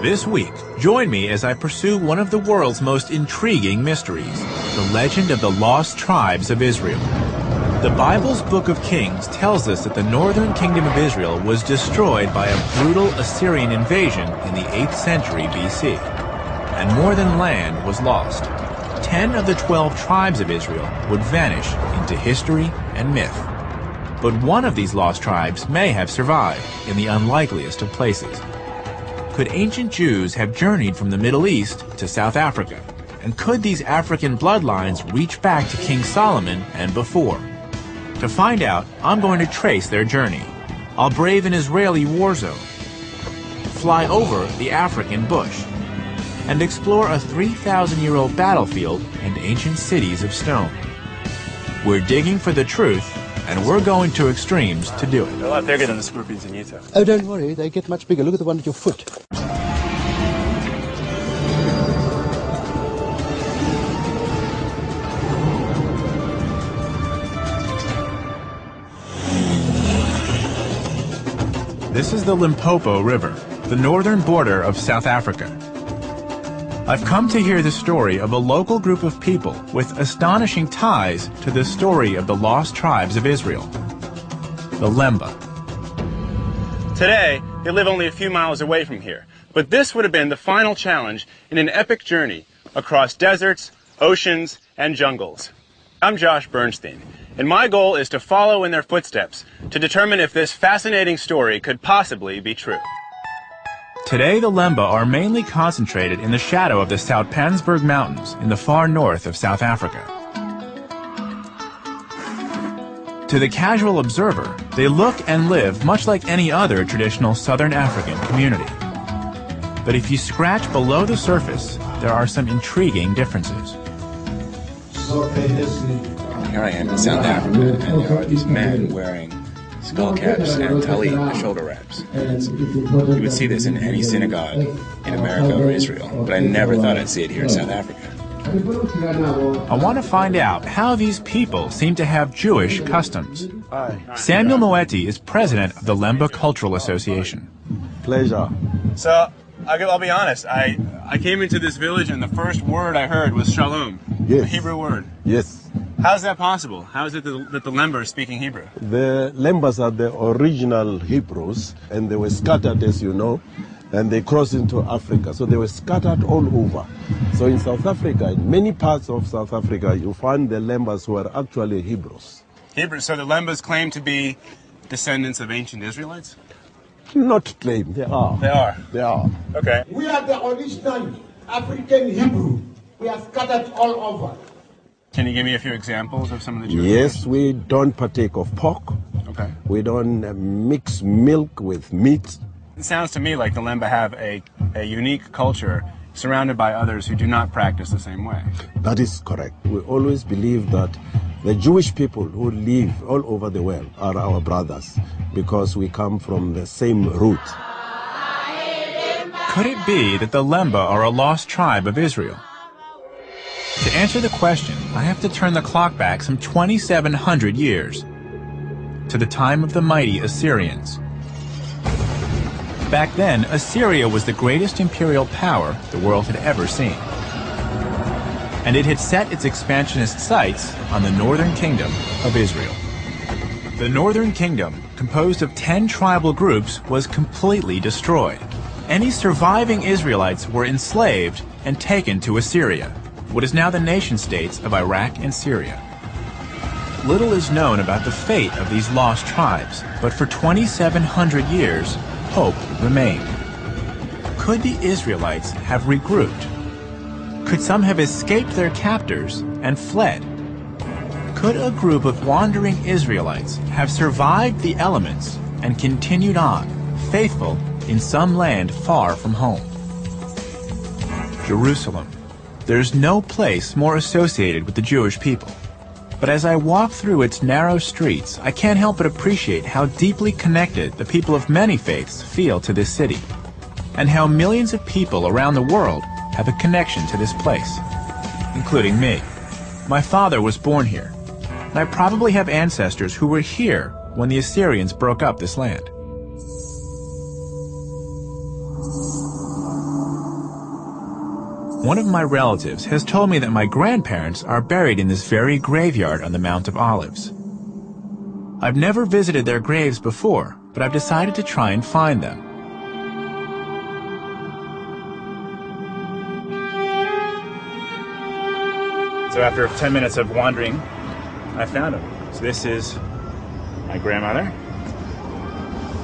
This week, join me as I pursue one of the world's most intriguing mysteries, the legend of the lost tribes of Israel. The Bible's Book of Kings tells us that the northern kingdom of Israel was destroyed by a brutal Assyrian invasion in the 8th century BC, and more than land was lost. 10 of the 12 tribes of Israel would vanish into history and myth. But one of these lost tribes may have survived in the unlikeliest of places. Could ancient Jews have journeyed from the Middle East to South Africa? And could these African bloodlines reach back to King Solomon and before? To find out, I'm going to trace their journey. I'll brave an Israeli war zone, fly over the African bush, and explore a 3,000-year-old battlefield and ancient cities of stone. We're digging for the truth, and we're going to extremes to do it. They're a lot bigger than the scorpions in Utah. Oh, don't worry, they get much bigger. Look at the one at your foot. This is the Limpopo River, the northern border of South Africa. I've come to hear the story of a local group of people with astonishing ties to the story of the lost tribes of Israel, the Lemba. Today, they live only a few miles away from here, but this would have been the final challenge in an epic journey across deserts, oceans, and jungles. I'm Josh Bernstein, and my goal is to follow in their footsteps to determine if this fascinating story could possibly be true. Today, the Lemba are mainly concentrated in the shadow of the Soutpansberg Mountains in the far north of South Africa. To the casual observer, they look and live much like any other traditional Southern African community. But if you scratch below the surface, there are some intriguing differences. Here I am in South Africa, and there are these men wearing skull caps and talit, the shoulder wraps. You would see this in any synagogue in America or Israel, but I never thought I'd see it here in South Africa. I want to find out how these people seem to have Jewish customs. Samuel Moeti is president of the Lemba Cultural Association. Pleasure. So, I'll be honest, I came into this village and the first word I heard was shalom, Yes. a Hebrew word. Yes. How's that possible? How is it that the Lemba are speaking Hebrew? The Lembas are the original Hebrews, and they were scattered, as you know, and they crossed into Africa. So they were scattered all over. So in South Africa, in many parts of South Africa, you find the Lembas who are actually Hebrews. Hebrew. So the Lembas claim to be descendants of ancient Israelites? Not claim, they are. They are. They are. Okay. We are the original African Hebrew. We are scattered all over. Can you give me a few examples of some of the Jewish? Yes, we don't partake of pork. Okay. We don't mix milk with meat. It sounds to me like the Lemba have a unique culture surrounded by others who do not practice the same way. That is correct. We always believe that the Jewish people who live all over the world are our brothers because we come from the same root. Could it be that the Lemba are a lost tribe of Israel? To answer the question, I have to turn the clock back some 2,700 years to the time of the mighty Assyrians. Back then, Assyria was the greatest imperial power the world had ever seen. And it had set its expansionist sights on the northern kingdom of Israel. The northern kingdom, composed of 10 tribal groups, was completely destroyed. Any surviving Israelites were enslaved and taken to Assyria, what is now the nation-states of Iraq and Syria. Little is known about the fate of these lost tribes, but for 2,700 years, hope remained. Could the Israelites have regrouped? Could some have escaped their captors and fled? Could a group of wandering Israelites have survived the elements and continued on, faithful in some land far from home? Jerusalem. There's no place more associated with the Jewish people. But as I walk through its narrow streets, I can't help but appreciate how deeply connected the people of many faiths feel to this city, and how millions of people around the world have a connection to this place, including me. My father was born here, and I probably have ancestors who were here when the Assyrians broke up this land. One of my relatives has told me that my grandparents are buried in this very graveyard on the Mount of Olives. I've never visited their graves before, but I've decided to try and find them. So after 10 minutes of wandering, I found them. So this is my grandmother.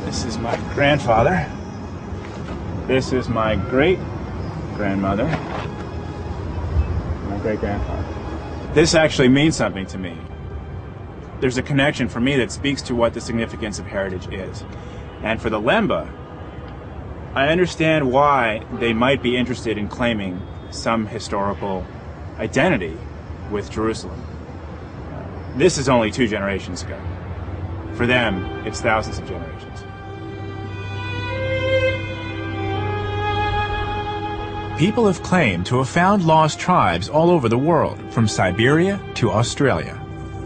This is my grandfather. This is my great-grandmother. My great-grandfather. This actually means something to me. There's a connection for me that speaks to what the significance of heritage is. And for the Lemba, I understand why they might be interested in claiming some historical identity with Jerusalem. This is only 2 generations ago. For them, it's thousands of generations. People have claimed to have found lost tribes all over the world, from Siberia to Australia.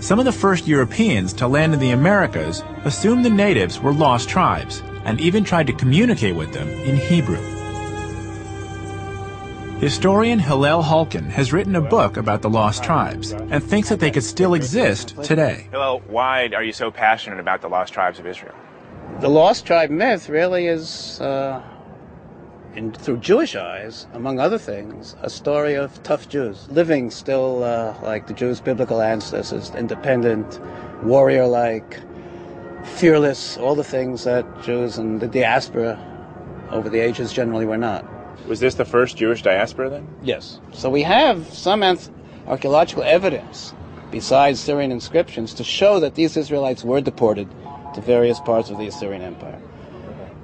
Some of the first Europeans to land in the Americas assumed the natives were lost tribes and even tried to communicate with them in Hebrew. Historian Hillel Halkin has written a book about the lost tribes and thinks that they could still exist today. Hillel, why are you so passionate about the lost tribes of Israel? The lost tribe myth really is, through Jewish eyes, among other things, a story of tough Jews, living still like the Jews' biblical ancestors, independent, warrior-like, fearless, all the things that Jews in the diaspora over the ages generally were not. Was this the first Jewish diaspora then? Yes. So we have some archaeological evidence, besides Syrian inscriptions, to show that these Israelites were deported to various parts of the Assyrian Empire.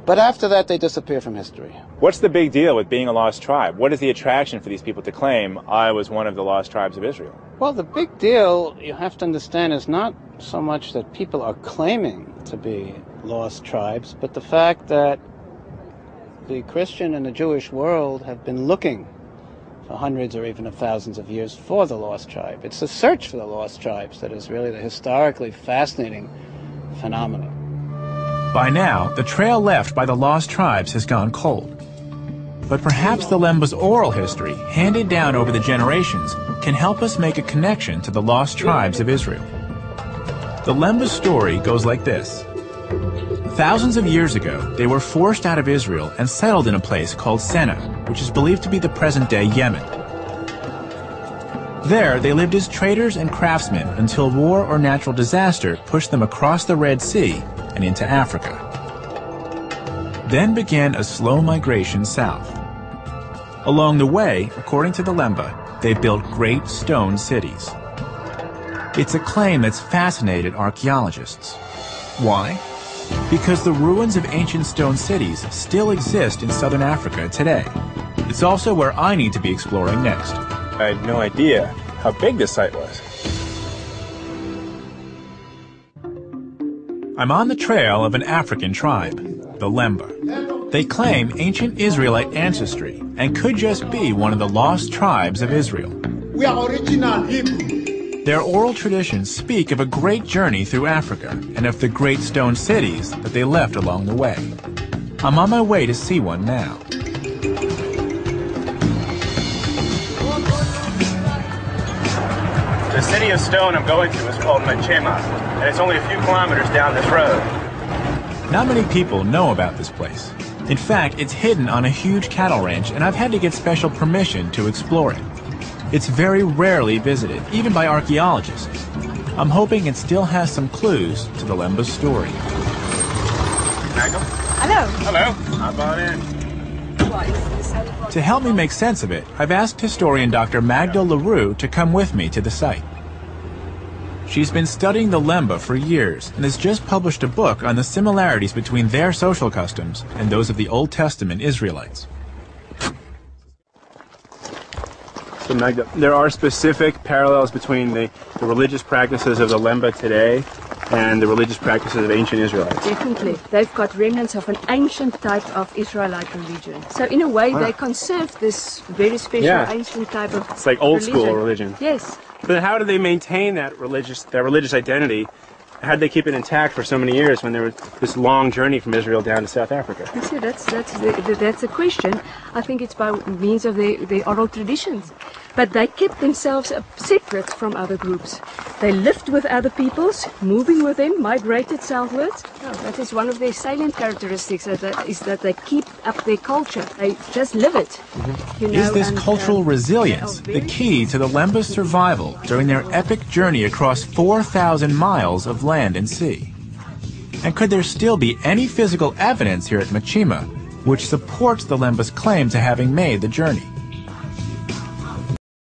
But after that, they disappear from history. What's the big deal with being a lost tribe? What is the attraction for these people to claim, I was one of the lost tribes of Israel? Well, the big deal, you have to understand, is not so much that people are claiming to be lost tribes, but the fact that the Christian and the Jewish world have been looking for hundreds or even thousands of years for the lost tribe. It's the search for the lost tribes that is really the historically fascinating phenomenon. By now, the trail left by the lost tribes has gone cold. But perhaps the Lemba's oral history, handed down over the generations, can help us make a connection to the lost tribes of Israel. The Lemba's story goes like this. Thousands of years ago, they were forced out of Israel and settled in a place called Senna, which is believed to be the present-day Yemen. There, they lived as traders and craftsmen until war or natural disaster pushed them across the Red Sea and into Africa. Then began a slow migration south. Along the way, according to the Lemba, they built great stone cities. It's a claim that's fascinated archaeologists. Why? Because the ruins of ancient stone cities still exist in southern Africa today. It's also where I need to be exploring next. I had no idea how big this site was. I'm on the trail of an African tribe, the Lemba. They claim ancient Israelite ancestry and could just be one of the lost tribes of Israel. We are original Hebrew. Their oral traditions speak of a great journey through Africa and of the great stone cities that they left along the way. I'm on my way to see one now. The city of stone I'm going to is called Machema, and it's only a few kilometers down this road. Not many people know about this place. In fact, it's hidden on a huge cattle ranch, and I've had to get special permission to explore it. It's very rarely visited, even by archaeologists. I'm hoping it still has some clues to the Lemba's story. Magdal? Hello. Hello. Hop on in. To help me make sense of it, I've asked historian Dr. Magdal LaRue to come with me to the site. She's been studying the Lemba for years and has just published a book on the similarities between their social customs and those of the Old Testament Israelites. So Magda, there are specific parallels between the religious practices of the Lemba today and the religious practices of ancient Israelites. Definitely. They've got remnants of an ancient type of Israelite religion. So in a way, they conserve this very special ancient type of It's like old school religion. Yes. But how do they maintain that religious identity How'd they keep it intact for so many years when there was this long journey from Israel down to South Africa? You see, that's the question. I think it's by means of the oral traditions. But they kept themselves separate from other groups. They lived with other peoples, moving with them, migrated southwards. Oh, that is one of their salient characteristics, is that they keep up their culture. They just live it. You know, Is this cultural resilience the key to the Lemba's survival during their epic journey across 4,000 miles of land and sea? And could there still be any physical evidence here at Machima which supports the Lemba's claim to having made the journey?